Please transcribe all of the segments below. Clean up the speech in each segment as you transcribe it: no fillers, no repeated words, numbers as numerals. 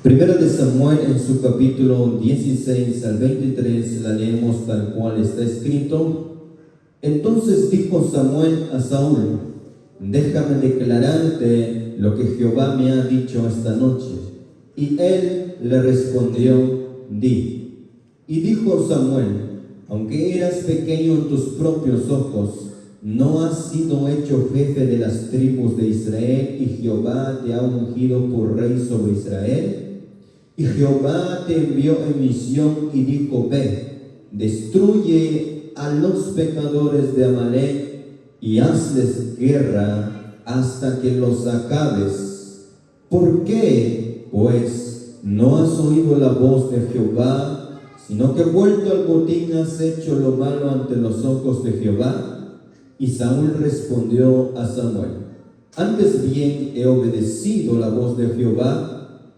Primera de Samuel, en su capítulo 16 al 23, la leemos tal cual está escrito. Entonces dijo Samuel a Saúl: déjame declararte lo que Jehová me ha dicho esta noche. Y él le respondió: di. Y dijo Samuel: aunque eras pequeño en tus propios ojos, ¿no has sido hecho jefe de las tribus de Israel, y Jehová te ha ungido por rey sobre Israel? Y Jehová te envió en misión y dijo: ve, destruye a los pecadores de Amalec y hazles guerra hasta que los acabes. ¿Por qué, pues, no has oído la voz de Jehová, sino que vuelto al botín has hecho lo malo ante los ojos de Jehová? Y Saúl respondió a Samuel: antes bien he obedecido la voz de Jehová,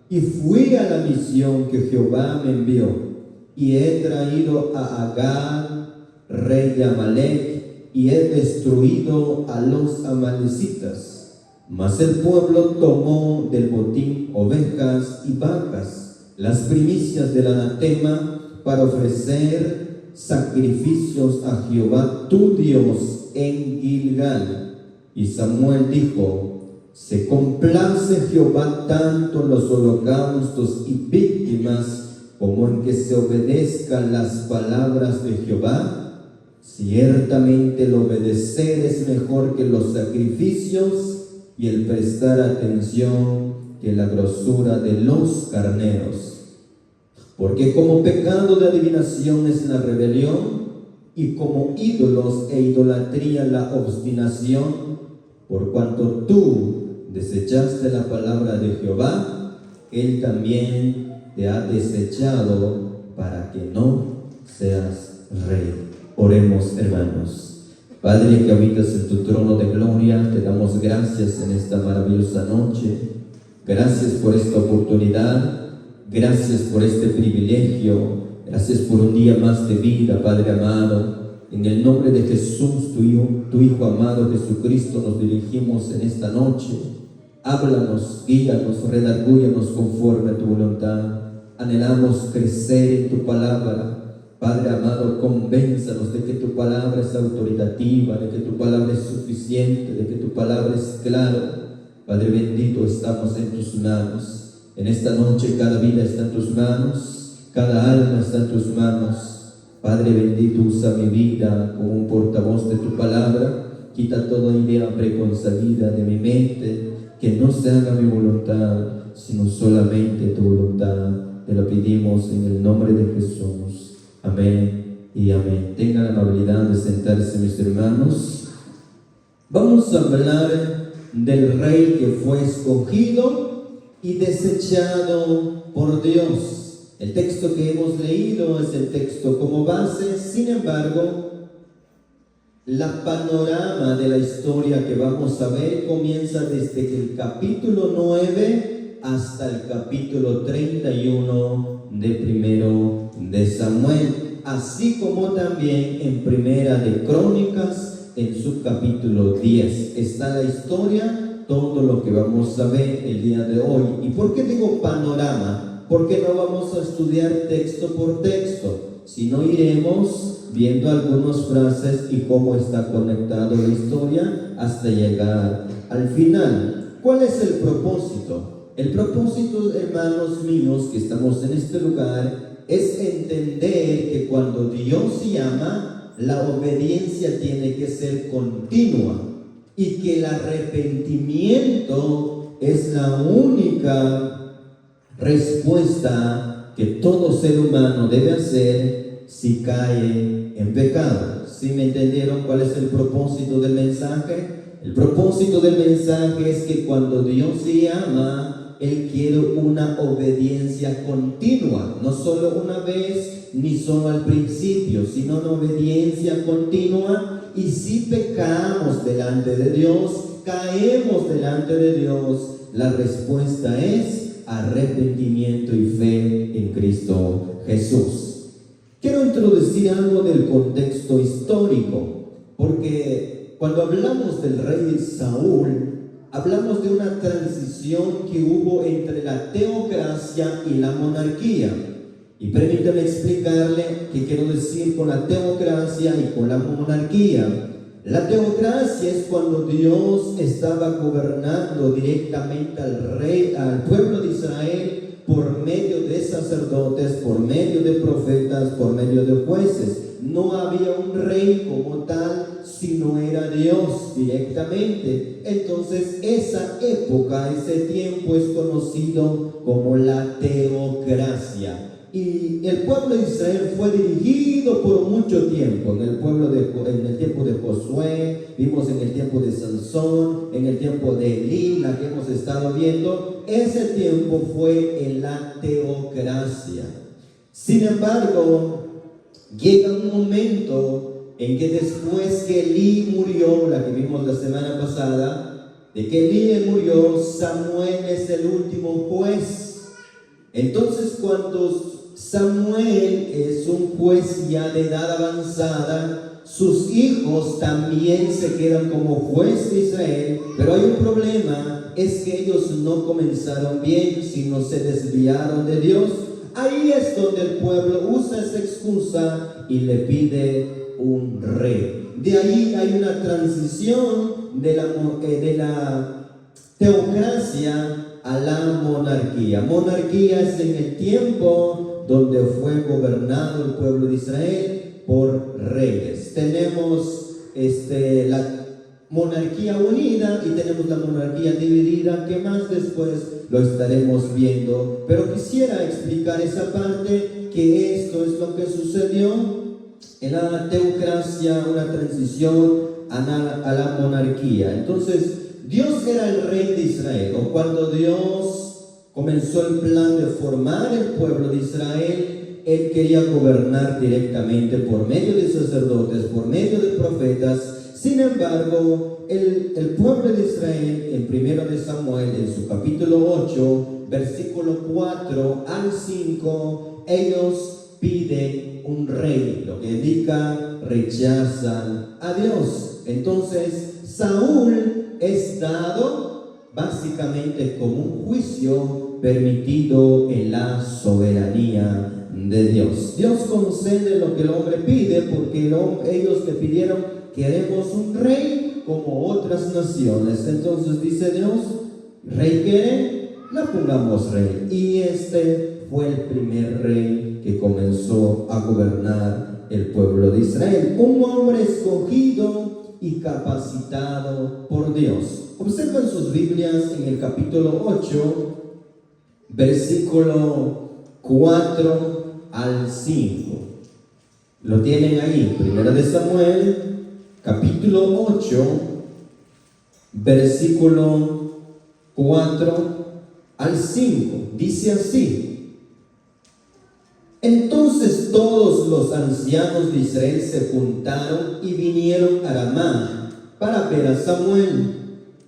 y fui a la misión que Jehová me envió, y he traído a Agag, rey de Amalec, y he destruido a los amalecitas. Mas el pueblo tomó del botín ovejas y vacas, las primicias del anatema, para ofrecer sacrificios a Jehová tu Dios en Gilgal. Y Samuel dijo: se complace Jehová tanto en los holocaustos y víctimas como en que se obedezcan las palabras de Jehová. Ciertamente el obedecer es mejor que los sacrificios, y el prestar atención que la grosura de los carneros. Porque como pecado de adivinación es la rebelión, y como ídolos e idolatría la obstinación. Por cuanto tú desechaste la palabra de Jehová, él también te ha desechado para que no seas rey. Oremos, hermanos. Padre que habitas en tu trono de gloria, te damos gracias en esta maravillosa noche. Gracias por esta oportunidad, gracias por este privilegio, gracias por un día más de vida, Padre amado. En el nombre de Jesús, tu Hijo amado Jesucristo, nos dirigimos en esta noche. Háblanos, guíanos, redargúyanos conforme a tu voluntad. Anhelamos crecer en tu palabra. Padre amado, convénzanos de que tu palabra es autoritativa, de que tu palabra es suficiente, de que tu palabra es clara. Padre bendito, estamos en tus manos. En esta noche cada vida está en tus manos, cada alma está en tus manos. Padre bendito, usa mi vida como un portavoz de tu palabra. Quita toda idea preconcebida de mi mente, que no se haga mi voluntad, sino solamente tu voluntad. Te lo pedimos en el nombre de Jesús. Amén y amén. Tengan la amabilidad de sentarse, mis hermanos. Vamos a hablar del rey que fue escogido y desechado por Dios. El texto que hemos leído es el texto como base. Sin embargo, la panorama de la historia que vamos a ver comienza desde que el capítulo 9 hasta el capítulo 31 de Primero de Samuel, así como también en Primera de Crónicas, en su capítulo 10. Está la historia, todo lo que vamos a ver el día de hoy. ¿Y por qué digo panorama? Porque no vamos a estudiar texto por texto, sino iremos viendo algunas frases y cómo está conectado la historia hasta llegar al final. ¿Cuál es el propósito? El propósito, hermanos míos, que estamos en este lugar, es entender que cuando Dios llama, la obediencia tiene que ser continua y que el arrepentimiento es la única respuesta que todo ser humano debe hacer si cae en pecado. ¿Sí me entendieron cuál es el propósito del mensaje? El propósito del mensaje es que cuando Dios llama, Él quiere una obediencia continua, no solo una vez ni solo al principio, sino una obediencia continua. Y si pecamos delante de Dios, caemos delante de Dios, la respuesta es arrepentimiento y fe en Cristo Jesús. Quiero introducir algo del contexto histórico, porque cuando hablamos del rey Saúl, hablamos de una transición que hubo entre la teocracia y la monarquía. Y permítame explicarle qué quiero decir con la teocracia y con la monarquía. La teocracia es cuando Dios estaba gobernando directamente al pueblo de Israel por medio de sacerdotes, por medio de profetas, por medio de jueces. No había un rey como tal, sino era Dios directamente. Entonces esa época, ese tiempo es conocido como la teocracia. Y el pueblo de Israel fue dirigido por mucho tiempo. En el tiempo de Josué, vimos en el tiempo de Sansón, en el tiempo de Elí, la que hemos estado viendo. Ese tiempo fue en la teocracia. Sin embargo, llega un momento en que después que Elí murió, la que vimos la semana pasada, de que Elí murió, Samuel es el último juez. Entonces, cuando Samuel es un juez ya de edad avanzada, sus hijos también se quedan como juez de Israel, pero hay un problema, es que ellos no comenzaron bien, sino se desviaron de Dios. Ahí es donde el pueblo usa esa excusa y le pide un rey. De ahí hay una transición de la teocracia a la monarquía. Monarquía es en el tiempo donde fue gobernado el pueblo de Israel por reyes. Tenemos la monarquía unida y tenemos la monarquía dividida, que más después lo estaremos viendo. Pero quisiera explicar esa parte, que esto es lo que sucedió en la teocracia, una transición a la monarquía. Entonces, Dios era el rey de Israel, o cuando Dios comenzó el plan de formar el pueblo de Israel, Él quería gobernar directamente por medio de sacerdotes, por medio de profetas. Sin embargo, el pueblo de Israel, en 1 de Samuel, en su capítulo 8, versículo 4 al 5, ellos piden un rey, lo que indica rechazan a Dios. Entonces, Saúl es dado básicamente como un juicio permitido en la soberanía de Dios. Dios concede lo que el hombre pide, porque ellos le pidieron: queremos un rey como otras naciones. Entonces dice Dios: rey quiere, la pongamos rey. Y este fue el primer rey que comenzó a gobernar el pueblo de Israel, un hombre escogido y capacitado por Dios. Observen sus Biblias en el capítulo 8, versículo 4 al 5. Lo tienen ahí, 1 de Samuel, capítulo 8, versículo 4 al 5. Dice así: entonces todos los ancianos de Israel se juntaron y vinieron a Ramá para ver a Samuel.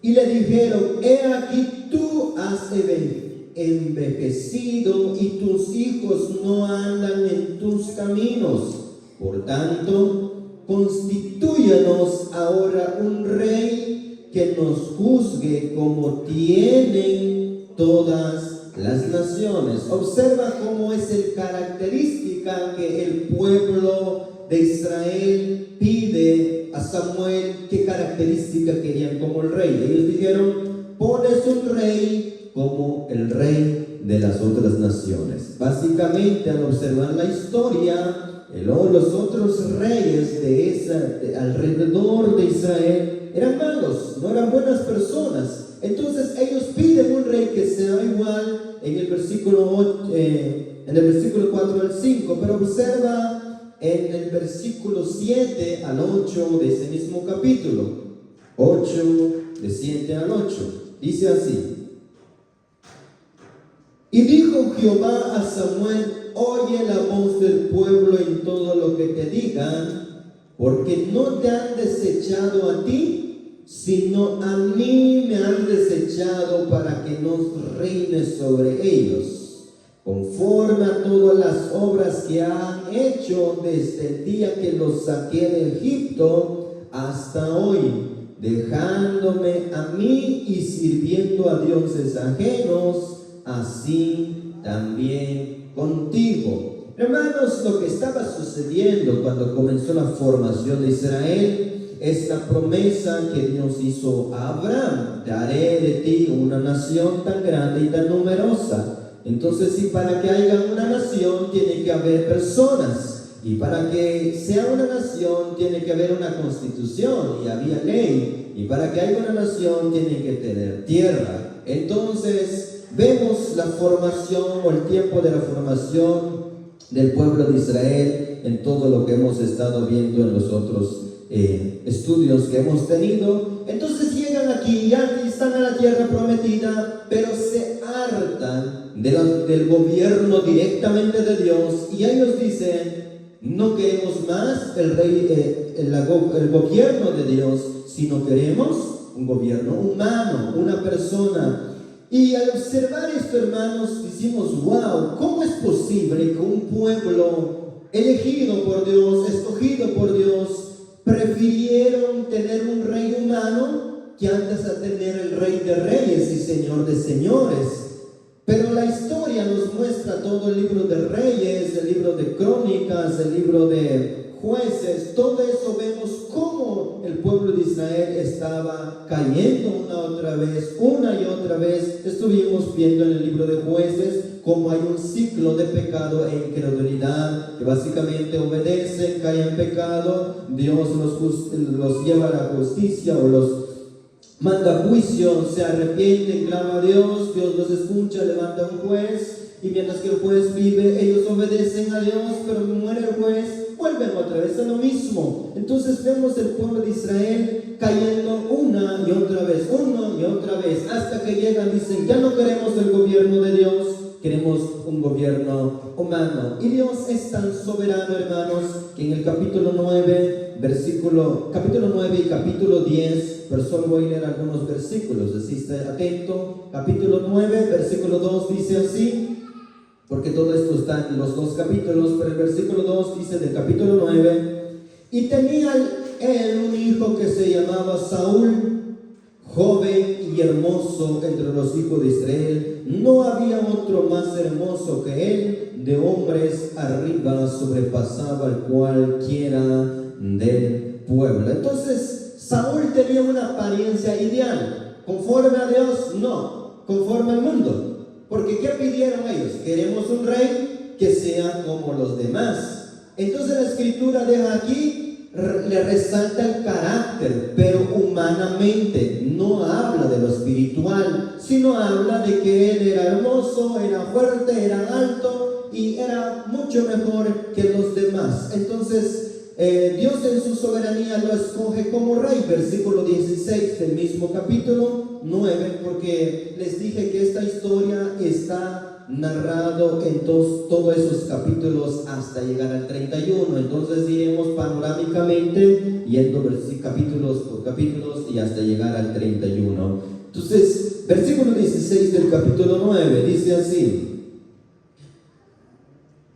Y le dijeron: he aquí, tú has envejecido y tus hijos no andan en tus caminos. Por tanto, constitúyanos ahora un rey que nos juzgue como tienen todas las naciones. Observa cómo es el característica que el pueblo de Israel pide a Samuel. ¿Qué característica querían como el rey? Ellos dijeron: pones un rey como el rey de las otras naciones. Básicamente, al observar la historia, los otros reyes de alrededor de Israel eran malos, no eran buenas personas. Entonces ellos piden un rey que sea igual en el versículo 4 al 5, pero observa en el versículo 7 al 8 de ese mismo capítulo, 8 de 7 al 8, dice así: y dijo Jehová a Samuel: oye la voz del pueblo en todo lo que te digan, porque no te han desechado a ti, sino a mí me han desechado para que no reines sobre ellos, conforme a todas las obras que han hecho desde el día que los saqué de Egipto hasta hoy. dejándome a mí y sirviendo a dioses ajenos, así también contigo. Hermanos, lo que estaba sucediendo cuando comenzó la formación de Israel es la promesa que Dios hizo a Abraham: te haré de ti una nación tan grande y tan numerosa. Entonces, si para que haya una nación tiene que haber personas, y para que sea una nación tiene que haber una constitución, y había ley, y para que haya una nación tiene que tener tierra. Entonces vemos la formación o el tiempo de la formación del pueblo de Israel en todo lo que hemos estado viendo en los otros estudios que hemos tenido. Entonces llegan aquí, ya están a la tierra prometida, pero se hartan del gobierno directamente de Dios, y ellos dicen: no queremos más el gobierno de Dios, sino queremos un gobierno humano, una persona. Y al observar esto, hermanos, decimos: wow, ¿cómo es posible que un pueblo elegido por Dios, escogido por Dios, prefirieron tener un rey humano que antes a tener el rey de reyes y señor de señores? Pero la historia nos muestra todo el libro de Reyes, el libro de Crónicas, el libro de Jueces. Todo eso vemos cómo el pueblo de Israel estaba cayendo una y otra vez. Estuvimos viendo en el libro de Jueces cómo hay un ciclo de pecado e incredulidad, que básicamente obedecen, caen en pecado, Dios los lleva a la justicia o los manda juicio, se arrepienten, clama a Dios, Dios los escucha, levanta un juez, y mientras que el juez vive, ellos obedecen a Dios, pero muere el juez, vuelven otra vez a lo mismo. Entonces vemos el pueblo de Israel cayendo una y otra vez, hasta que llegan, dicen: ya no queremos el gobierno de Dios, queremos un gobierno humano. Y Dios es tan soberano, hermanos, que en el capítulo 9 y capítulo 10, pero solo voy a leer algunos versículos, así está atento. Capítulo 9, versículo 2 dice así, porque todo esto está en los dos capítulos, pero el versículo 2 dice del capítulo 9: y tenía él un hijo que se llamaba Saúl, joven y hermoso entre los hijos de Israel. No había otro más hermoso que él, de hombres arriba sobrepasaba cualquiera del pueblo. Entonces Saúl tenía una apariencia ideal. ¿Conforme a Dios? No. ¿Conforme al mundo? Porque ¿qué pidieron ellos? Queremos un rey que sea como los demás. Entonces la escritura deja aquí, le resalta el carácter, pero humanamente. No habla de lo espiritual, sino habla de que él era hermoso, era fuerte, era alto y era mucho mejor que los demás. Entonces Dios en su soberanía lo escoge como rey. Versículo 16 del mismo capítulo 9, porque les dije que esta historia está narrado en todos esos capítulos hasta llegar al 31. Entonces iremos panorámicamente yendo capítulos por capítulos y hasta llegar al 31. Entonces, versículo 16 del capítulo 9 dice así: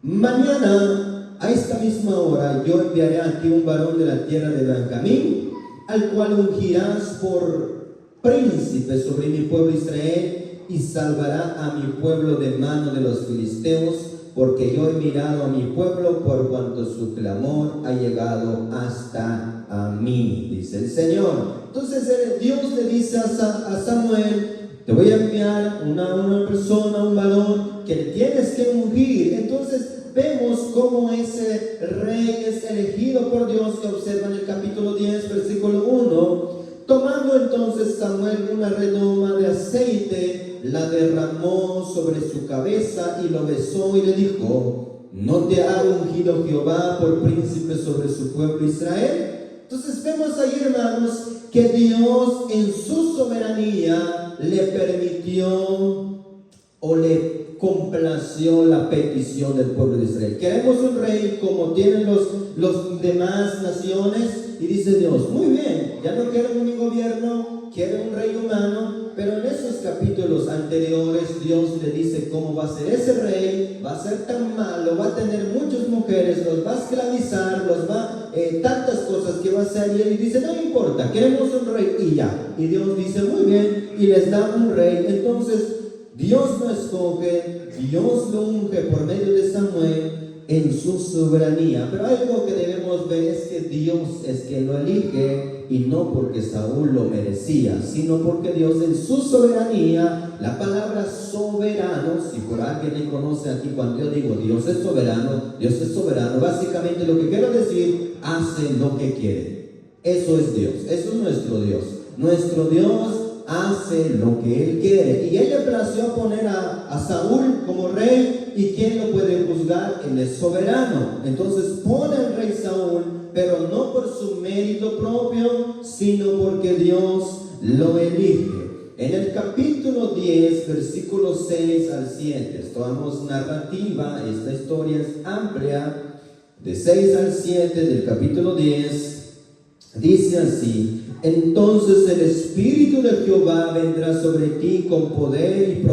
mañana a esta misma hora yo enviaré a ti un varón de la tierra de Benjamín, al cual ungirás por príncipe sobre mi pueblo Israel, y salvará a mi pueblo de mano de los filisteos, porque yo he mirado a mi pueblo por cuanto su clamor ha llegado hasta a mí, dice el Señor. Entonces Dios le dice a Samuel: te voy a enviar una persona, un varón que le tienes que ungir. Entonces vemos cómo ese rey es elegido por Dios, que observa en el capítulo 10, versículo 1. Tomando entonces Samuel una redoma de aceite, la derramó sobre su cabeza y lo besó y le dijo: ¿no te ha ungido Jehová por príncipe sobre su pueblo Israel? Entonces vemos ahí, hermanos, que Dios en su soberanía le permitió o le complació la petición del pueblo de Israel. Queremos un rey como tienen los demás naciones. Y dice Dios: muy bien, ya no quieren un gobierno, quieren un rey humano. Pero en esos capítulos anteriores Dios le dice cómo va a ser ese rey. Va a ser tan malo, va a tener muchas mujeres, los va a esclavizar, tantas cosas que va a hacer, y él dice, no importa, queremos un rey y ya. Y Dios dice, muy bien, y les da un rey. Entonces Dios lo escoge, Dios lo unge por medio de Samuel en su soberanía. Pero algo que debemos ver es que Dios es quien lo elige, y no porque Saúl lo merecía, sino porque Dios en su soberanía, la palabra soberano, si por alguien le conoce aquí, cuando yo digo Dios es soberano, básicamente lo que quiero decir, hace lo que quiere. Eso es Dios, eso es nuestro Dios. Nuestro Dios hace lo que Él quiere, y Él le plació poner a Saúl como rey. ¿Y quién lo puede juzgar? Él es soberano. Entonces pone al rey Saúl, pero no por su mérito propio, sino porque Dios lo elige. En el capítulo 10, versículos 6 al 7, tomamos narrativa, esta historia es amplia, de 6 al 7 del capítulo 10, dice así: entonces el Espíritu de Jehová vendrá sobre ti con poder, y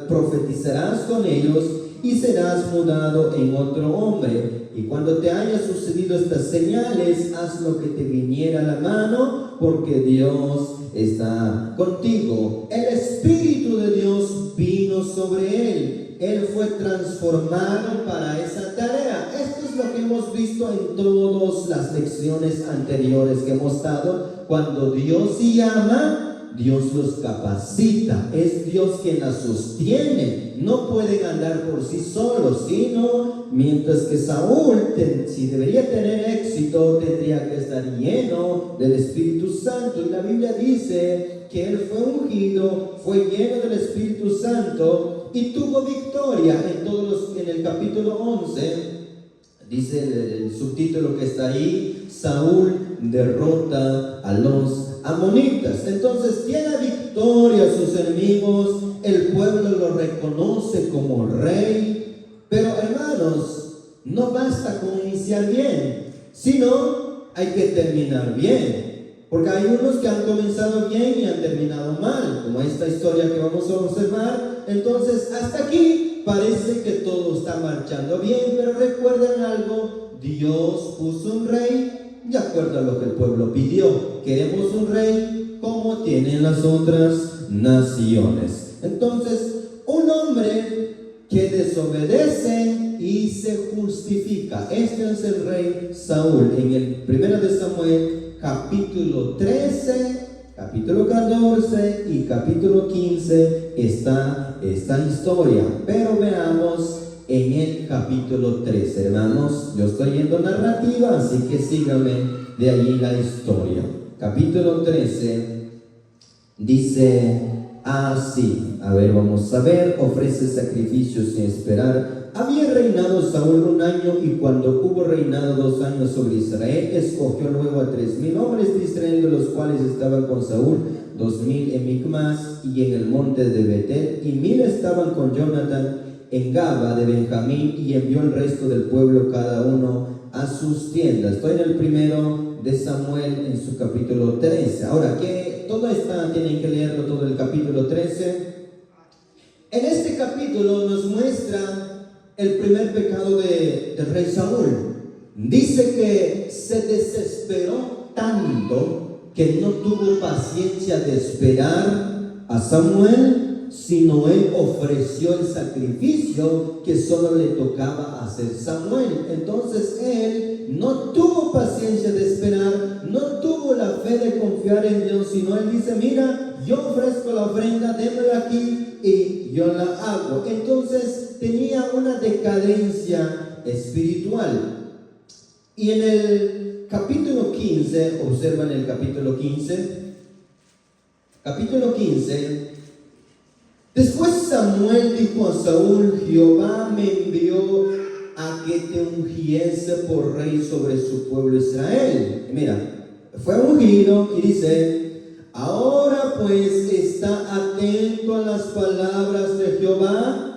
profetizarás con ellos, y serás mudado en otro hombre. Y cuando te haya sucedido estas señales, haz lo que te viniera a la mano, porque Dios está contigo. El Espíritu de Dios vino sobre él. Él fue transformado para esa tarea. Esto es lo que hemos visto en todas las lecciones anteriores que hemos dado. Cuando Dios llama, Dios los capacita, es Dios quien las sostiene. No pueden andar por sí solos, sino mientras que Saúl, si debería tener éxito, tendría que estar lleno del Espíritu Santo. Y la Biblia dice que él fue ungido, fue lleno del Espíritu Santo y tuvo victoria. En el capítulo 11, dice el subtítulo que está ahí: Saúl derrota a los amonitas. Entonces tiene victoria a sus enemigos, el pueblo lo reconoce como rey. Pero hermanos, no basta con iniciar bien, sino hay que terminar bien. Porque hay unos que han comenzado bien y han terminado mal, como esta historia que vamos a observar. Entonces hasta aquí parece que todo está marchando bien, pero recuerden algo: Dios puso un rey de acuerdo a lo que el pueblo pidió. Queremos un rey como tienen las otras naciones. Entonces, un hombre que desobedece y se justifica. Este es el rey Saúl. En el 1 de Samuel, capítulo 13, capítulo 14 y capítulo 15 está esta historia. Pero veamos en el capítulo 13, hermanos. Yo estoy yendo narrativa, así que síganme de allí la historia. Capítulo 13 dice así. A ver, vamos a ver. Ofrece sacrificios sin esperar. Había reinado Saúl 1 año, y cuando hubo reinado 2 años sobre Israel, escogió luego a 3,000 hombres de Israel, de los cuales estaban con Saúl 2,000 en Micmas y en el monte de Betel, y 1,000 estaban con Jonathan en Gaba de Benjamín, y envió el resto del pueblo cada uno a sus tiendas. Estoy en el 1 de Samuel, en su capítulo 13. Ahora, que todo está, tienen que leerlo todo el capítulo 13. En este capítulo nos muestra el primer pecado del rey Saúl. Dice que se desesperó tanto que no tuvo paciencia de esperar a Samuel, sino él ofreció el sacrificio que solo le tocaba hacer Samuel. Entonces él no tuvo paciencia de esperar, no tuvo la fe de confiar en Dios, sino él dice: mira, yo ofrezco la ofrenda, démela aquí y yo la hago. Entonces tenía una decadencia espiritual. Y en el capítulo 15, observan el capítulo 15. Capítulo 15. Después Samuel dijo a Saúl: Jehová me envió a que te ungiese por rey sobre su pueblo Israel. Y mira, fue ungido y dice: ahora pues está atento a las palabras de Jehová.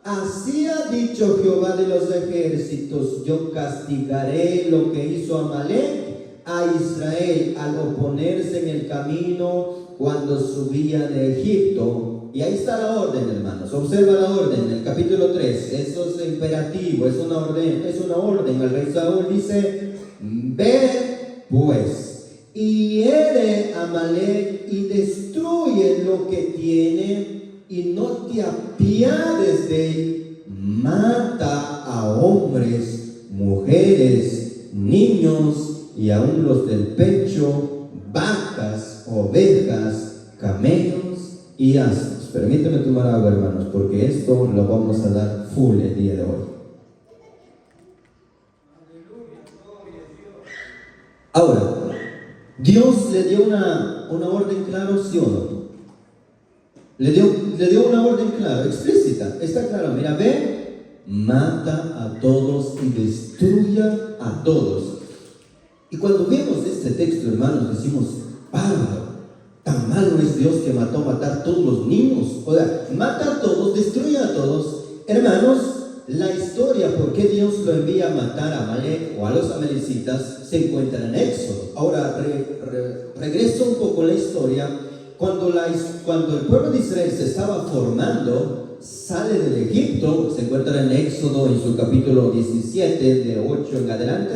Así ha dicho Jehová de los ejércitos: yo castigaré lo que hizo Amalek a Israel al oponerse en el camino cuando subía de Egipto. Y ahí está la orden, hermanos. Observa la orden en el capítulo 3. Eso es imperativo, es una orden. El rey Saúl dice: ve pues y hiere a Amalek y destruye lo que tiene y no te apiades de él. Mata a hombres, mujeres, niños y aún los del pecho, vacas, ovejas, camellos y asnos. Permíteme tomar agua, hermanos, porque esto lo vamos a dar full el día de hoy. Ahora, Dios le dio una orden clara, ¿sí o no? Le dio una orden clara, explícita. Está claro, mira, ve, mata a todos y destruya a todos. Y cuando vemos este texto, hermanos, decimos: bárbaro, tan malo es Dios que mató a matar a todos los niños. O sea, mata a todos, destruye a todos. Hermanos, la historia por qué Dios lo envía a matar a Amalek o a los amalecitas se encuentra en Éxodo. Ahora regreso un poco a la historia. Cuando el pueblo de Israel se estaba formando, sale del Egipto, se encuentra en Éxodo en su capítulo 17, de 8 en adelante.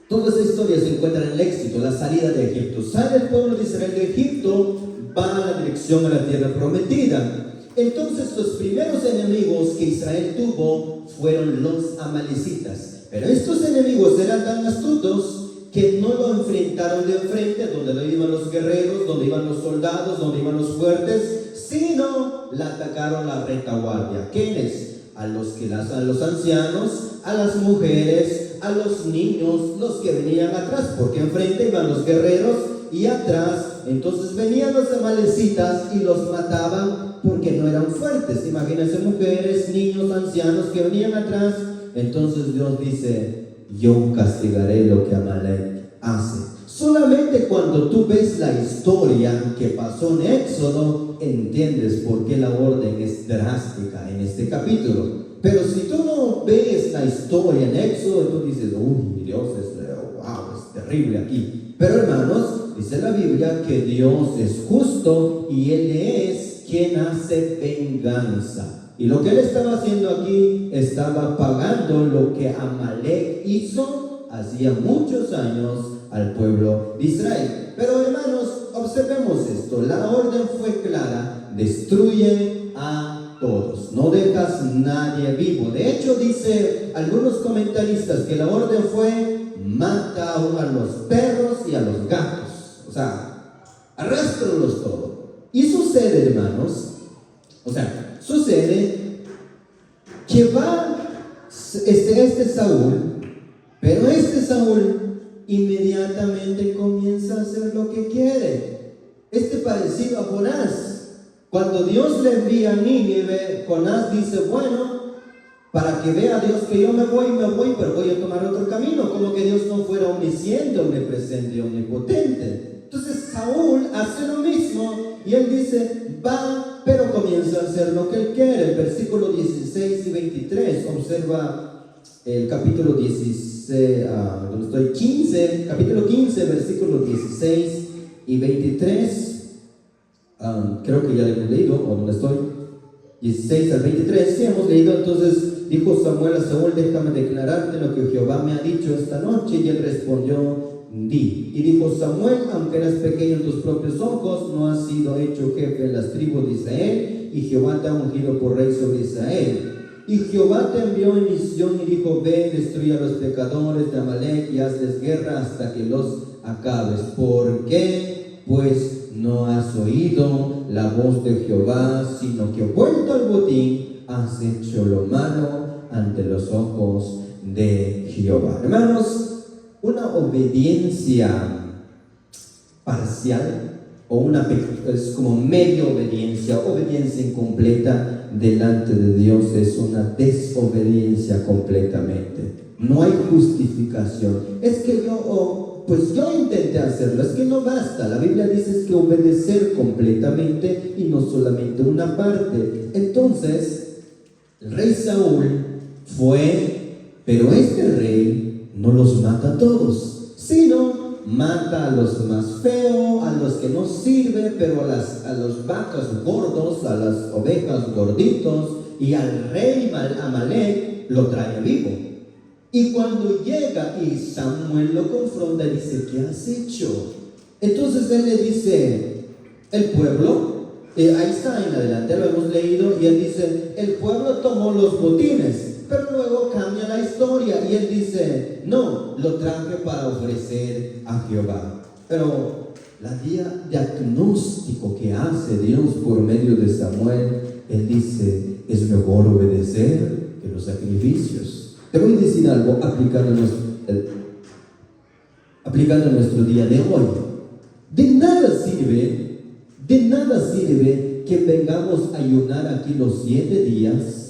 Toda esa historia se encuentra en el éxito, la salida de Egipto. Sale el pueblo de Israel de Egipto, va a la dirección a la tierra prometida. Entonces los primeros enemigos que Israel tuvo fueron los amalecitas. Pero estos enemigos eran tan astutos que no lo enfrentaron de frente, donde iban los guerreros, donde iban los soldados, donde iban los fuertes, sino la atacaron la retaguardia. ¿Quiénes? A los ancianos, a las mujeres, a los niños, los que venían atrás, porque enfrente iban los guerreros y atrás, entonces venían los amalecitas y los mataban porque no eran fuertes. Imagínense, mujeres, niños, ancianos que venían atrás. Entonces Dios dice: yo castigaré lo que Amalek hace. Solamente cuando tú ves la historia que pasó en Éxodo, entiendes por qué la orden es drástica en este capítulo. Pero si tú no ves la historia en Éxodo, tú dices: uy, Dios es terrible aquí. Pero hermanos, dice la Biblia que Dios es justo y Él es quien hace venganza. Y lo que Él estaba haciendo aquí, estaba pagando lo que Amalek hizo hacía muchos años al pueblo de Israel. Pero hermanos, observemos esto. La orden fue clara: destruye a todos, no dejas nadie vivo. De hecho, dice algunos comentaristas que la orden fue: mata aún a los perros y a los gatos. O sea, arrástralos todos. Y sucede, hermanos, sucede que va este Saúl, pero este Saúl inmediatamente comienza a hacer lo que quiere. Parecido a Jonás. Cuando Dios le envía a Nínive, Jonás dice: bueno, para que vea Dios que yo me voy, pero voy a tomar otro camino. Como que Dios no fuera omnisciente, omnipresente y omnipotente. Entonces Saúl hace lo mismo y él dice: va, pero comienza a hacer lo que él quiere. El versículo 16 y 23, observa el capítulo 16, capítulo 15, versículos 16 y 23. Creo que ya lo hemos leído, o donde estoy, 16 al 23, sí hemos leído. Entonces dijo Samuel a Saúl: déjame declararte lo que Jehová me ha dicho esta noche. Y él respondió: di. Y dijo Samuel: aunque eras pequeño en tus propios ojos, no has sido hecho jefe en las tribus de Israel, y Jehová te ha ungido por rey sobre Israel. Y Jehová te envió en misión y dijo: ve, destruye a los pecadores de Amalek y hazles guerra hasta que los acabes. ¿Por qué? Pues no has oído la voz de Jehová, sino que vuelto al botín has hecho lo malo ante los ojos de Jehová. Hermanos, una obediencia parcial o es como media obediencia incompleta delante de Dios es una desobediencia completamente. No hay justificación. Es que yo intenté hacerlo, es que no basta. La Biblia dice que obedecer completamente y no solamente una parte. Entonces, el rey Saúl fue, pero este rey no los mata a todos, sino mata a los más feos, a los que no sirven, pero a los vacas gordos, a las ovejas gorditos, y al rey Amalek lo trae vivo. Y cuando llega y Samuel lo confronta, dice, ¿qué has hecho? Entonces él le dice, el pueblo, ahí está en adelante, lo hemos leído, y él dice, el pueblo tomó los botines. Pero luego cambia la historia y él dice, no, lo traje para ofrecer a Jehová. Pero la diagnóstico que hace Dios por medio de Samuel, él dice, es mejor obedecer que los sacrificios. Te voy a decir algo aplicando a nuestro día de hoy. De nada sirve que vengamos a ayunar aquí los 7 días,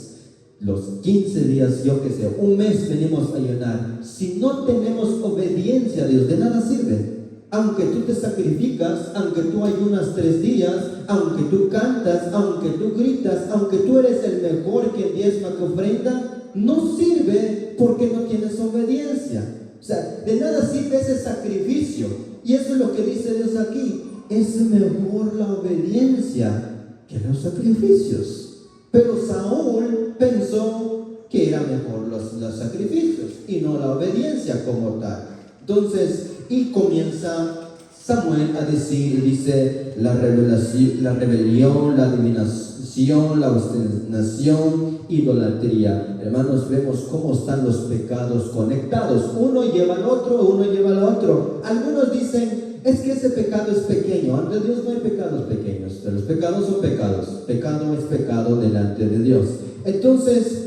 los 15 días, yo que sé, un mes venimos a ayunar. Si no tenemos obediencia a Dios, de nada sirve. Aunque tú te sacrificas, aunque tú ayunas 3 días, aunque tú cantas, aunque tú gritas, aunque tú eres el mejor que diezma, que ofrenda, no sirve porque no tienes obediencia. O sea, de nada sirve ese sacrificio. Y eso es lo que dice Dios aquí. Es mejor la obediencia que los sacrificios. Pero Saúl pensó que era mejor los sacrificios y no la obediencia como tal. Entonces, y comienza Samuel a decir, dice, la rebelión, la adivinación, la obstinación, idolatría. Hermanos, vemos cómo están los pecados conectados. Uno lleva al otro. Algunos dicen, es que ese pecado es pequeño. Ante Dios no hay pecados pequeños. Los pecados son pecados. Pecado es pecado delante de Dios. Entonces,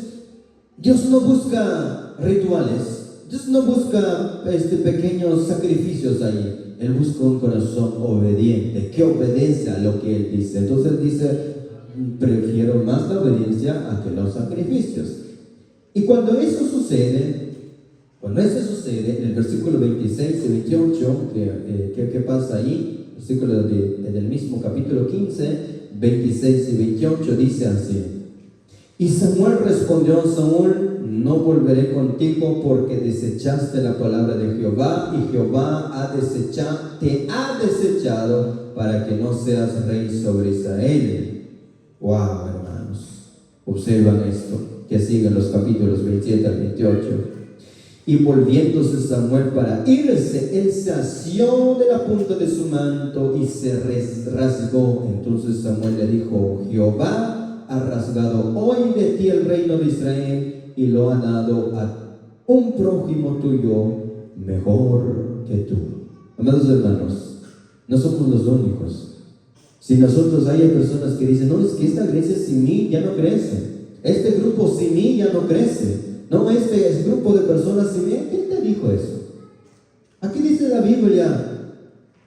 Dios no busca rituales. Dios no busca pequeños sacrificios ahí. Él busca un corazón obediente, que obedece a lo que Él dice. Entonces Él dice, prefiero más la obediencia a que los sacrificios. Y cuando eso sucede, en el versículo 26 y 28, ¿qué pasa ahí? Versículo del mismo capítulo 15, 26 y 28, dice así. Y Samuel respondió a Saúl, no volveré contigo porque desechaste la palabra de Jehová, y Jehová te ha desechado para que no seas rey sobre Israel. Wow, hermanos, observan esto, que siguen los capítulos 27 al 28. Y volviéndose Samuel para irse, él se asió de la punta de su manto y se rasgó. Entonces Samuel le dijo, Jehová ha rasgado hoy de ti el reino de Israel y lo ha dado a un prójimo tuyo mejor que tú. Amados hermanos, no somos los únicos. Si nosotros hay personas que dicen, no, es que esta iglesia sin mí ya no crece. Este grupo sin mí ya no crece. No, este grupo de personas sin mí. ¿Quién te dijo eso? Aquí dice la Biblia,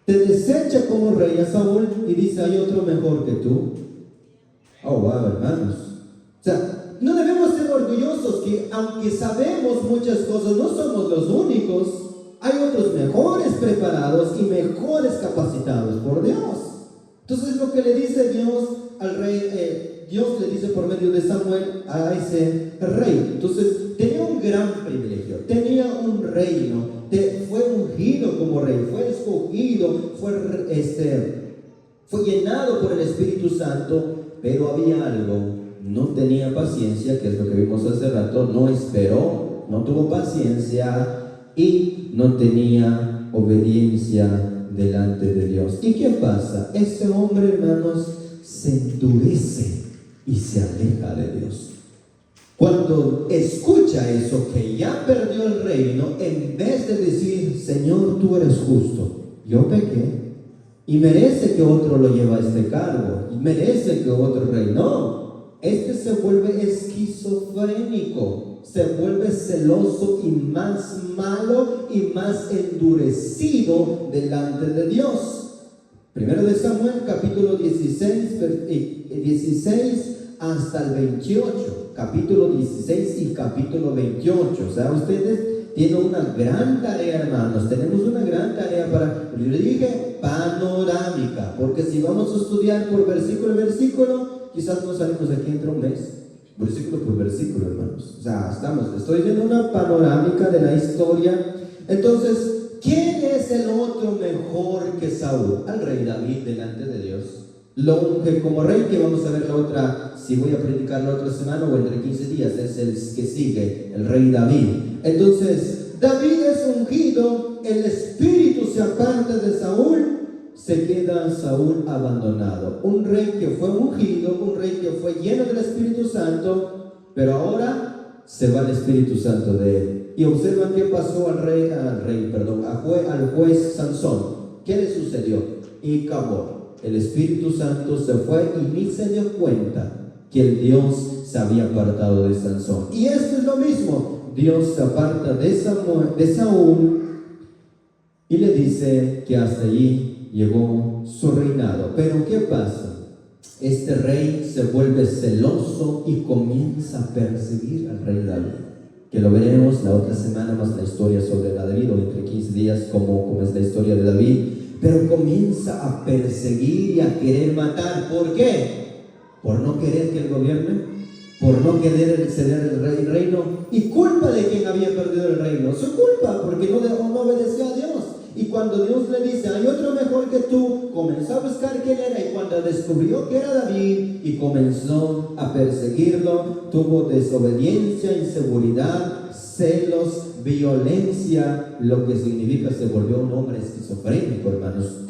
te desecha como rey a Saúl y dice, hay otro mejor que tú. Oh, wow, hermanos. O sea, no debemos ser orgullosos que aunque sabemos muchas cosas, no somos los únicos. Hay otros mejores preparados y mejores capacitados por Dios. Entonces lo que le dice Dios al rey, Dios le dice por medio de Samuel a ese rey. Entonces tenía un gran privilegio, tenía un reino, fue ungido como rey, fue escogido, fue llenado por el Espíritu Santo, pero había algo, no tenía paciencia, que es lo que vimos hace rato, no esperó, no tuvo paciencia y no tenía obediencia delante de Dios. ¿Y qué pasa? Ese hombre, hermanos, se endurece y se aleja de Dios. Cuando escucha eso, que ya perdió el reino, en vez de decir, Señor, tú eres justo, yo pequé y merece que otro lo lleve a este cargo, y merece que otro rey, no, se vuelve esquizofrénico, se vuelve celoso y más malo y más endurecido delante de Dios. Primero de Samuel, capítulo 16 hasta el 28, capítulo 16 y capítulo 28. O sea, ustedes tienen una gran tarea, hermanos. Tenemos una gran tarea para, yo le dije, panorámica, porque si vamos a estudiar por versículo en versículo, quizás no salimos de aquí entre un mes, versículo por versículo, hermanos. O sea, estoy viendo una panorámica de la historia. Entonces, ¿quién es el otro mejor que Saúl? Al rey David delante de Dios. Lo unge como rey, que vamos a ver la otra, si voy a predicar la otra semana o entre 15 días, es el que sigue, el rey David. Entonces, David es ungido, el espíritu se aparta de Saúl, se queda Saúl abandonado. Un rey que fue ungido, un rey que fue lleno del Espíritu Santo, pero ahora se va el Espíritu Santo de él. Y observan qué pasó al juez Sansón. ¿Qué le sucedió? Y acabó. El Espíritu Santo se fue y ni se dio cuenta que el Dios se había apartado de Sansón. Y esto es lo mismo. Dios se aparta de Saúl y le dice que hasta allí llegó su reinado. Pero ¿qué pasa? Este rey se vuelve celoso y comienza a perseguir al rey David, que lo veremos la otra semana, más la historia sobre David, o entre 15 días como es la historia de David. Pero comienza a perseguir y a querer matar. ¿Por qué? Por no querer que él gobierne, por no querer ceder el reino. ¿Y culpa de quien había perdido el reino? Su culpa, porque no obedeció a Dios. Y cuando Dios le dice, hay otro mejor que tú, comenzó a buscar quién era, y cuando descubrió que era David y comenzó a perseguirlo, tuvo desobediencia, inseguridad, celos, violencia, lo que significa se volvió un hombre esquizofrénico, hermanos.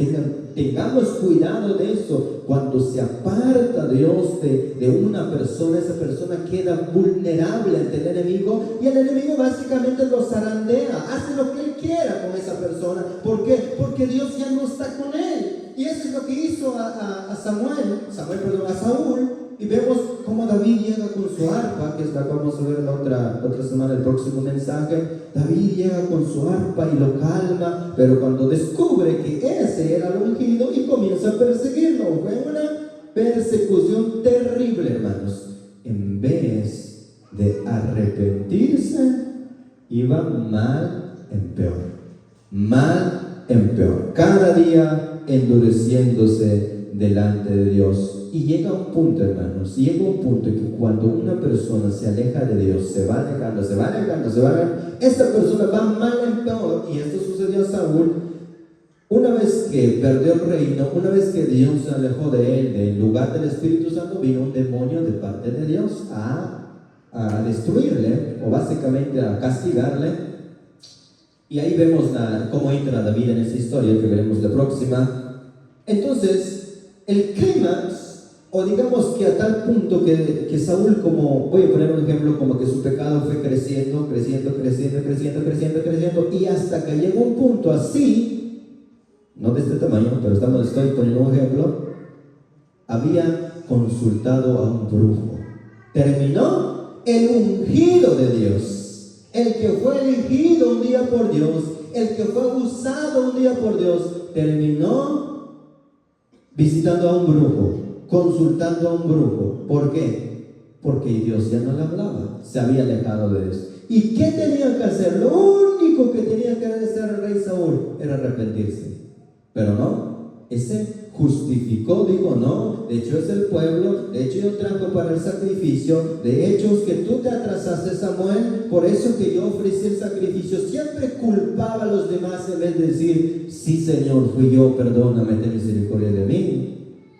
Tengamos cuidado de eso. Cuando se aparta Dios de una persona, esa persona queda vulnerable ante el enemigo, y el enemigo básicamente lo zarandea, hace lo que él quiera con esa persona. ¿Por qué? Porque Dios ya no está con él. Y eso es lo que hizo a Saúl. Y vemos cómo David llega con su arpa, que es la que vamos a ver la otra semana, el próximo mensaje. David llega con su arpa y lo calma, pero cuando descubre que ese era el ungido, y comienza a perseguirlo. Fue una persecución terrible, hermanos. En vez de arrepentirse, iba mal en peor. Mal en peor. Cada día endureciéndose delante de Dios. Y llega un punto, hermanos, llega un punto en que cuando una persona se aleja de Dios, se va alejando, esta persona va mal en peor. Y esto sucedió a Saúl. Una vez que perdió el reino, una vez que Dios se alejó de él, del lugar del Espíritu Santo, vino un demonio de parte de Dios a destruirle, o básicamente a castigarle. Y ahí vemos cómo entra David en esa historia, que veremos la próxima. Entonces, el clímax, o digamos que a tal punto que Saúl, como voy a poner un ejemplo, como que su pecado fue creciendo, y hasta que llegó un punto así, no de este tamaño, pero estoy poniendo un ejemplo, había consultado a un brujo. Terminó el ungido de Dios, el que fue elegido un día por Dios, el que fue usado un día por Dios, terminó visitando a un brujo, consultando a un brujo. ¿Por qué? Porque Dios ya no le hablaba, se había alejado de Dios. ¿Y qué tenía que hacer? Lo único que tenía que hacer el rey Saúl era arrepentirse. Pero no, ese justificó, dijo, no, de hecho es el pueblo, de hecho yo trajo para el sacrificio, de hecho es que tú te atrasaste, Samuel, por eso que yo ofrecí el sacrificio. Siempre culpaba a los demás en vez de decir, sí, Señor, fui yo, perdóname, ten misericordia de mí.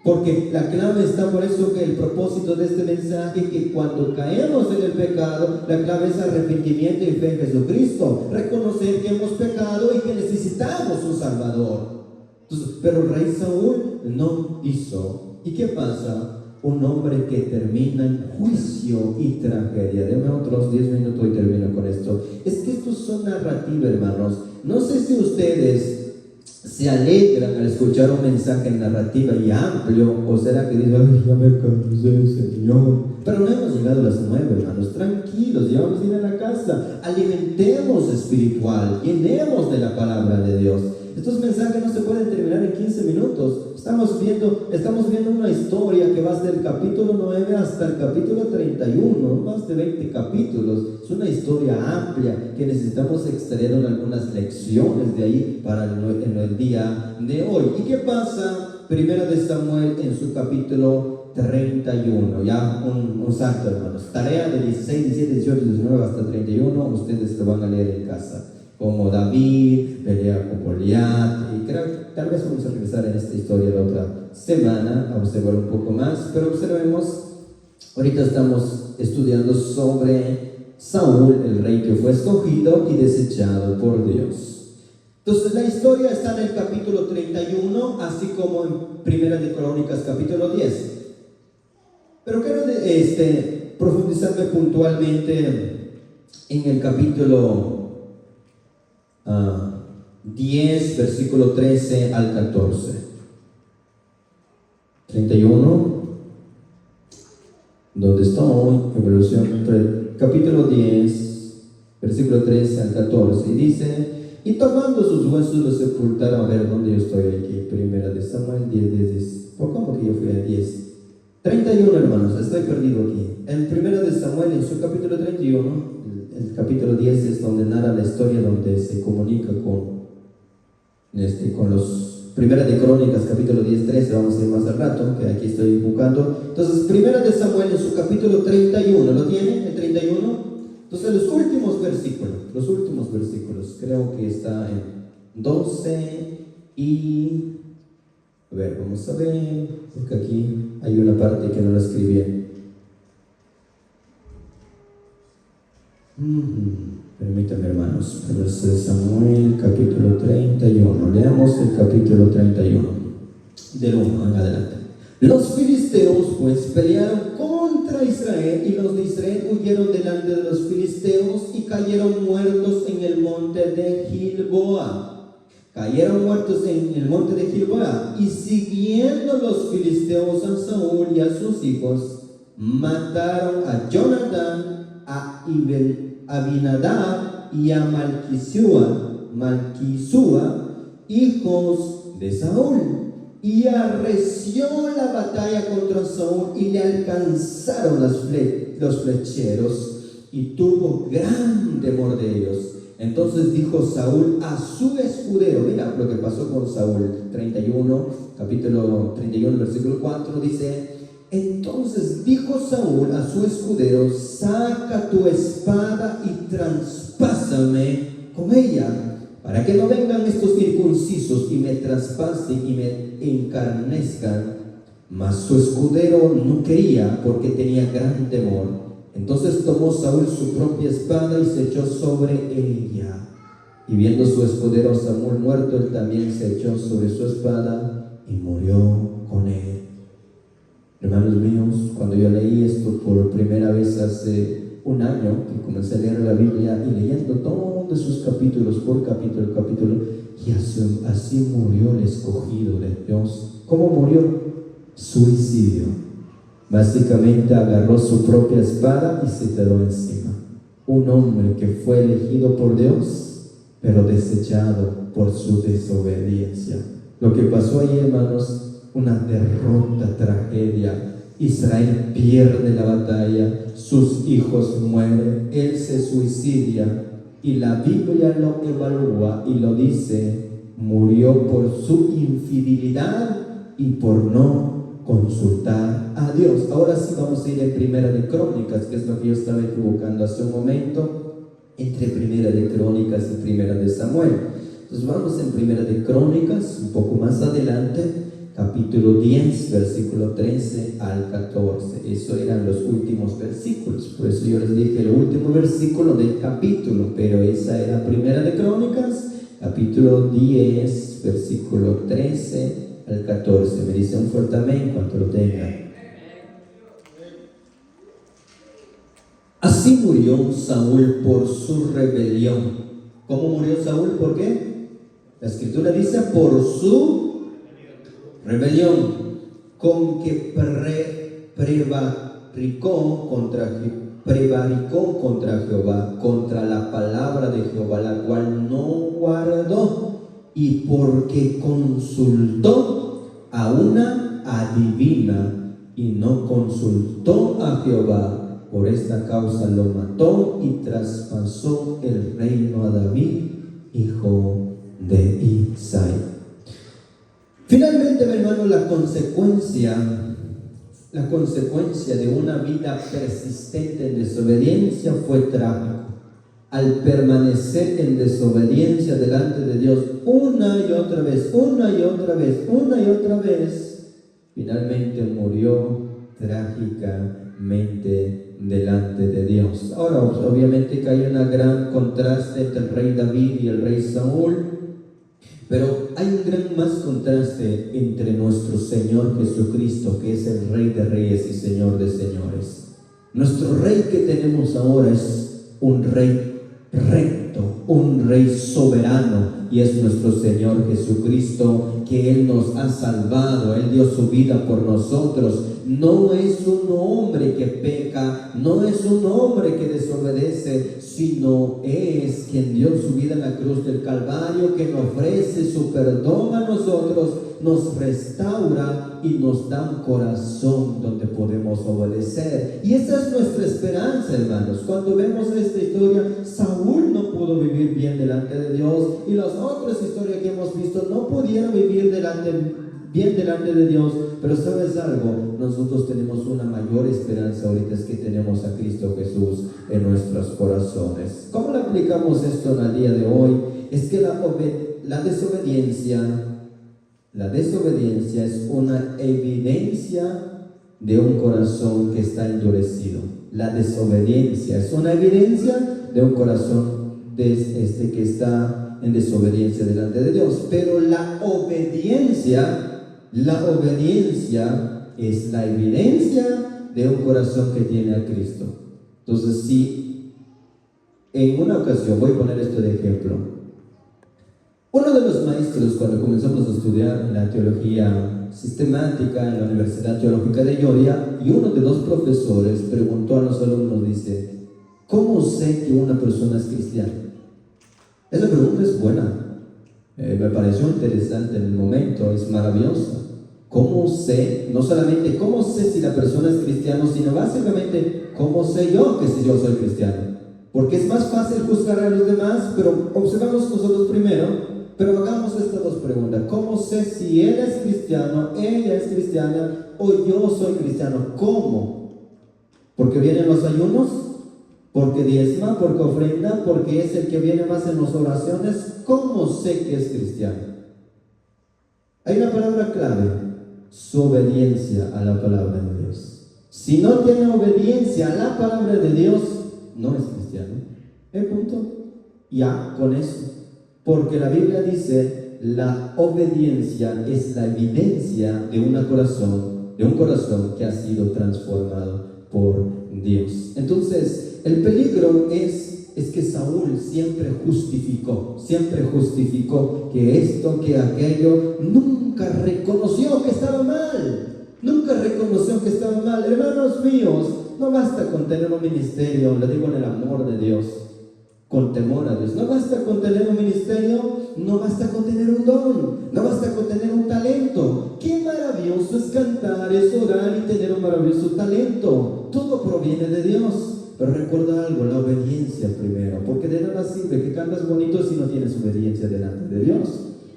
Porque la clave está, por eso que el propósito de este mensaje, que cuando caemos en el pecado, la clave es arrepentimiento y fe en Jesucristo, reconocer que hemos pecado y que necesitamos un Salvador. Entonces, pero el rey Saúl no hizo. ¿Y qué pasa? Un hombre que termina en juicio y tragedia. Deme otros 10 minutos y termino con esto. Es que esto son narrativas, hermanos. No sé si ustedes se alegran al escuchar un mensaje narrativa y amplio, o será que dicen, ay, ya me cansé, Señor. Pero no hemos llegado a las 9, hermanos. Tranquilos, ya vamos a ir a la casa. Alimentemos espiritual, llenemos de la palabra de Dios. Estos mensajes no se pueden terminar en 15 minutos. Estamos viendo una historia que va desde el capítulo 9 hasta el capítulo 31, más de 20 capítulos. Es una historia amplia que necesitamos extraer algunas lecciones de ahí para el día de hoy. ¿Y qué pasa? Primera de Samuel en su capítulo 31, ya un salto, hermanos. Tarea de 16, 17, 18, 19 hasta 31, ustedes lo van a leer en casa. como David pelea con Goliat, y creo que tal vez vamos a regresar en esta historia la otra semana a observar un poco más, pero observemos, ahorita estamos estudiando sobre Saúl, el rey que fue escogido y desechado por Dios. Entonces la historia está en el capítulo 31, así como en Primera de Crónicas capítulo 10. Pero quiero profundizarme puntualmente en el capítulo 10, versículo 13 al 14. 31, donde estoy, evolución entre el capítulo 10, versículo 13 al 14, y dice: y tomando sus huesos los sepultaron. A ver, ¿dónde yo estoy aquí? Primera de Samuel 10. ¿Cómo que yo fui a 10? 31, hermanos, estoy perdido aquí. En Primera de Samuel, en su capítulo 31, el capítulo 10 es donde narra la historia, donde se comunica con los Primera de Crónicas, capítulo 10, 13, vamos a ir más al rato, que aquí estoy buscando. Entonces, Primera de Samuel, en su capítulo 31, ¿lo tienen? El 31. Entonces, los últimos versículos, creo que está en 12 y... A ver, vamos a ver, porque aquí hay una parte que no la escribí bien. Permítanme, hermanos. Primera de Samuel, capítulo 31. Leamos el capítulo 31, del 1 en adelante. Los filisteos pues pelearon contra Israel, y los de Israel huyeron delante de los filisteos y cayeron muertos en el monte de Gilboa. Y siguiendo los filisteos a Saúl y a sus hijos, mataron a Jonatán, a Abinadab y a Malquisúa, hijos de Saúl. Y arreció la batalla contra Saúl, y le alcanzaron los flecheros, y tuvo gran temor de ellos. Entonces dijo Saúl a su escudero, mira lo que pasó con Saúl, capítulo 31, versículo 4, dice: entonces dijo Saúl a su escudero: saca tu espada y traspásame con ella, para que no vengan estos circuncisos y me traspasen y me encarnezcan. Mas su escudero no quería, porque tenía gran temor. Entonces tomó Saúl su propia espada y se echó sobre ella. Y viendo su escudero Saúl muerto, él también se echó sobre su espada y murió con él. Hermanos míos, cuando yo leí esto por primera vez hace un año, que comencé a leer la Biblia y leyendo todos sus capítulos por capítulo, y así murió el escogido de Dios. ¿Cómo murió? Suicidio. Básicamente agarró su propia espada y se tiró encima. Un hombre que fue elegido por Dios, pero desechado por su desobediencia. Lo que pasó ahí, hermanos, una derrota, tragedia. Israel pierde la batalla, sus hijos mueren, él se suicidia, y la Biblia lo evalúa y lo dice: murió por su infidelidad y por no consultar a Dios. Ahora sí vamos a ir en Primera de Crónicas, que es lo que yo estaba equivocando hace un momento, entre Primera de Crónicas y Primera de Samuel. Entonces vamos en Primera de Crónicas, un poco más adelante, capítulo 10, versículo 13 al 14. Eso eran los últimos versículos, por eso yo les dije el último versículo del capítulo, pero esa era Primera de Crónicas, capítulo 10, versículo 13 al 14. Me dice un fuerte amén cuando lo tengan. Así murió Saúl por su rebelión. ¿Cómo murió Saúl? ¿Por qué? La escritura dice: por su rebelión, con que prevaricó contra Jehová, contra la palabra de Jehová, la cual no guardó, y porque consultó a una adivina y no consultó a Jehová. Por esta causa lo mató y traspasó el reino a David, hijo de Isaí. Finalmente, mi hermano, la consecuencia de una vida persistente en desobediencia fue trágico. al permanecer en desobediencia delante de Dios una y otra vez, finalmente murió trágicamente delante de Dios. Ahora, obviamente que hay un gran contraste entre el rey David y el rey Saúl, pero hay un gran más contraste entre nuestro Señor Jesucristo, que es el Rey de Reyes y Señor de Señores. Nuestro Rey que tenemos ahora es un Rey recto, un Rey soberano, y es nuestro Señor Jesucristo, que Él nos ha salvado. Él dio su vida por nosotros. No es un hombre que peca, no es un hombre que desobedece, sino es quien dio su vida en la cruz del Calvario, que nos ofrece su perdón a nosotros, nos restaura y nos da un corazón donde podemos obedecer. Y esa es nuestra esperanza, hermanos. Cuando vemos esta historia, Saúl no pudo vivir bien delante de Dios, y las otras historias que hemos visto no pudieron vivir bien delante de Dios. Pero ¿sabes algo? Nosotros tenemos una mayor esperanza ahorita, es que tenemos a Cristo Jesús en nuestros corazones. ¿Cómo le aplicamos esto en el día de hoy? Es que la desobediencia es una evidencia de un corazón que está endurecido. La desobediencia es una evidencia de un corazón que está en desobediencia delante de Dios. Pero la obediencia es la evidencia de un corazón que tiene a Cristo. Entonces, si en una ocasión, voy a poner esto de ejemplo, uno de los maestros, cuando comenzamos a estudiar la teología sistemática en la Universidad Teológica de Georgia, y uno de los profesores preguntó a los alumnos, dice: ¿cómo sé que una persona es cristiana? Esa pregunta es buena. Me pareció interesante en el momento, es maravillosa. ¿Cómo sé? No solamente cómo sé si la persona es cristiana, sino básicamente cómo sé yo que si yo soy cristiano. Porque es más fácil juzgar a los demás, pero observamos nosotros primero. Pero hagamos estas dos preguntas: ¿cómo sé si él es cristiano, ella es cristiana o yo soy cristiano? ¿Cómo? ¿Porque vienen los ayunos? ¿Porque diezma? ¿Porque ofrenda? ¿Porque es el que viene más en las oraciones? ¿Cómo sé que es cristiano? Hay una palabra clave: su obediencia a la palabra de Dios. Si no tiene obediencia a la palabra de Dios, no es cristiano. ¿El punto? Ya, con eso. Porque la Biblia dice: la obediencia es la evidencia de un corazón que ha sido transformado por Dios. Entonces, el peligro es que Saúl siempre justificó que esto, que aquello, nunca reconoció que estaba mal. Hermanos míos, no basta con tener un ministerio, le digo en el amor de Dios, con temor a Dios. No basta con tener un ministerio, no basta con tener un don, no basta con tener un talento. Qué maravilloso es cantar, es orar y tener un maravilloso talento. Todo proviene de Dios. Pero recuerda algo: la obediencia primero, porque de nada sirve que cantas bonito si no tienes obediencia delante de Dios.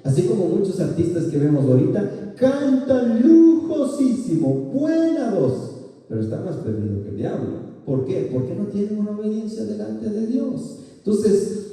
Así como muchos artistas que vemos ahorita cantan lujosísimo, buena voz, pero están más perdidos que el diablo. ¿Por qué? Porque no tienen una obediencia delante de Dios. Entonces,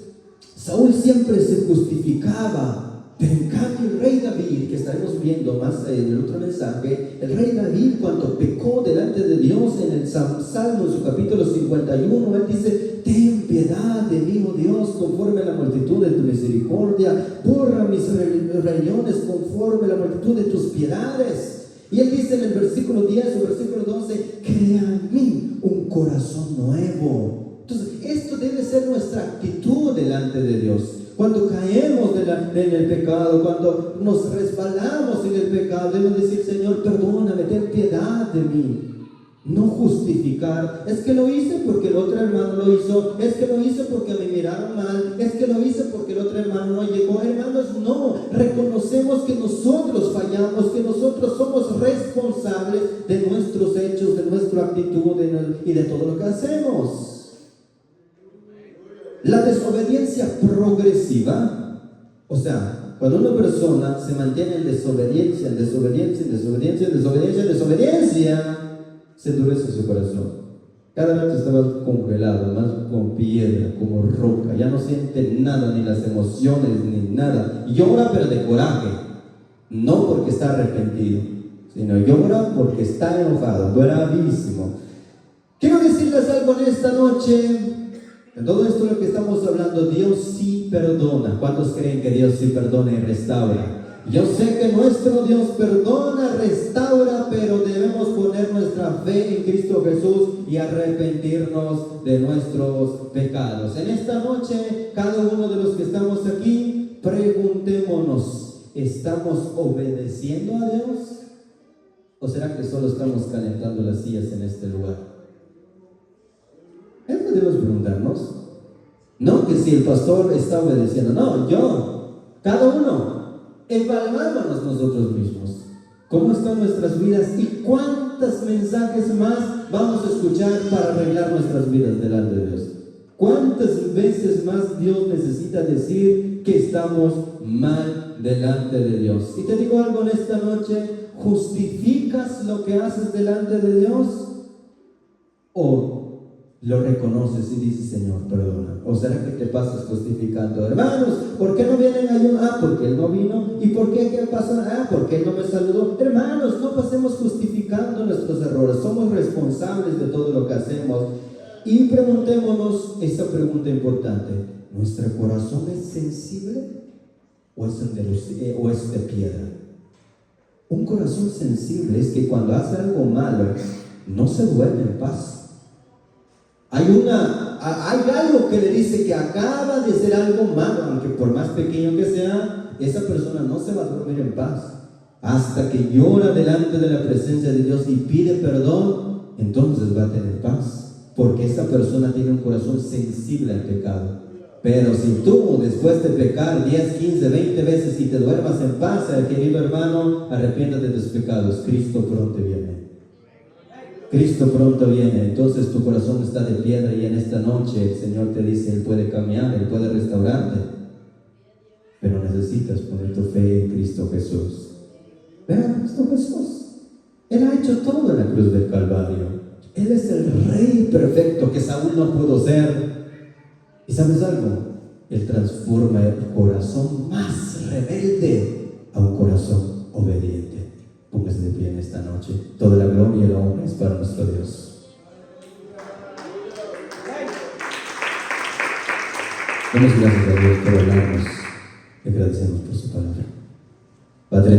Saúl siempre se justificaba. Pero en cambio el rey David, que estaremos viendo más en el otro mensaje, el rey David, cuando pecó delante de Dios en el Salmo, en su capítulo 51, él dice: ten piedad de mí, oh Dios, conforme a la multitud de tu misericordia, borra mis rebeliones conforme a la multitud de tus piedades. Y él dice en el versículo 10 o versículo 12: crea en mí un corazón nuevo. Entonces, esto debe ser nuestra actitud delante de Dios. Cuando caemos en el pecado, cuando nos resbalamos en el pecado, debemos decir: Señor, perdóname, ten piedad de mí. No justificar: es que lo hice porque el otro hermano lo hizo, es que lo hice porque me miraron mal, es que lo hice porque el otro hermano no llegó. Hermanos, no. Reconocemos que nosotros fallamos, que nosotros somos responsables de nuestros hechos, de nuestra actitud y de todo lo que hacemos. La desobediencia progresiva, o sea, cuando una persona se mantiene en desobediencia, se endurece su corazón. Cada rato estaba congelado, más con piedra, como roca. Ya no siente nada, ni las emociones, ni nada. Llora, pero de coraje. No porque está arrepentido, sino llora porque está enojado, bravísimo. Quiero decirles algo en esta noche. En todo esto lo que estamos hablando, Dios sí perdona. ¿Cuántos creen que Dios sí perdona y restaura? Yo sé que nuestro Dios perdona, restaura, pero debemos poner nuestra fe en Cristo Jesús y arrepentirnos de nuestros pecados. En esta noche, cada uno de los que estamos aquí, preguntémonos, ¿estamos obedeciendo a Dios? ¿O será que solo estamos calentando las sillas en este lugar? Eso debemos preguntarnos. No que si el pastor está obedeciendo, no, cada uno. Evaluémonos nosotros mismos. ¿Cómo están nuestras vidas? ¿Y cuántos mensajes más vamos a escuchar para arreglar nuestras vidas delante de Dios? ¿Cuántas veces más Dios necesita decir que estamos mal delante de Dios? Y te digo algo en esta noche, ¿justificas lo que haces delante de Dios? ¿O lo reconoces y dices, Señor, perdona? ¿O será que te pasas justificando? Hermanos, ¿por qué no vienen a ayunar? Porque Él no vino. ¿Y por qué pasa? Porque Él no me saludó. Hermanos, no pasemos justificando nuestros errores. Somos responsables de todo lo que hacemos. Y preguntémonos esta pregunta importante. ¿Nuestro corazón es sensible o es de piedra? Un corazón sensible es que cuando hace algo malo no se duerme en paz. Hay algo que le dice que acaba de hacer algo malo, aunque por más pequeño que sea, esa persona no se va a dormir en paz hasta que llora delante de la presencia de Dios y pide perdón. Entonces va a tener paz, porque esa persona tiene un corazón sensible al pecado. Pero si tú, después de pecar 10, 15, 20 veces y te duermas en paz, querido hermano, arrepiéntate de tus pecados. Cristo pronto viene. Cristo pronto viene. Entonces tu corazón está de piedra y en esta noche el Señor te dice, Él puede cambiar, Él puede restaurarte, pero necesitas poner tu fe en Cristo Jesús. Vean, Cristo Jesús, Él ha hecho todo en la cruz del Calvario. Él es el Rey perfecto que Saúl no pudo ser. ¿Y sabes algo? Él transforma el corazón más rebelde a un corazón obediente. Póngase de pie en esta noche. Toda la gloria y la honra es para nuestro Dios. Damos gracias a Dios por hablarnos. Le agradecemos por su palabra. Padre,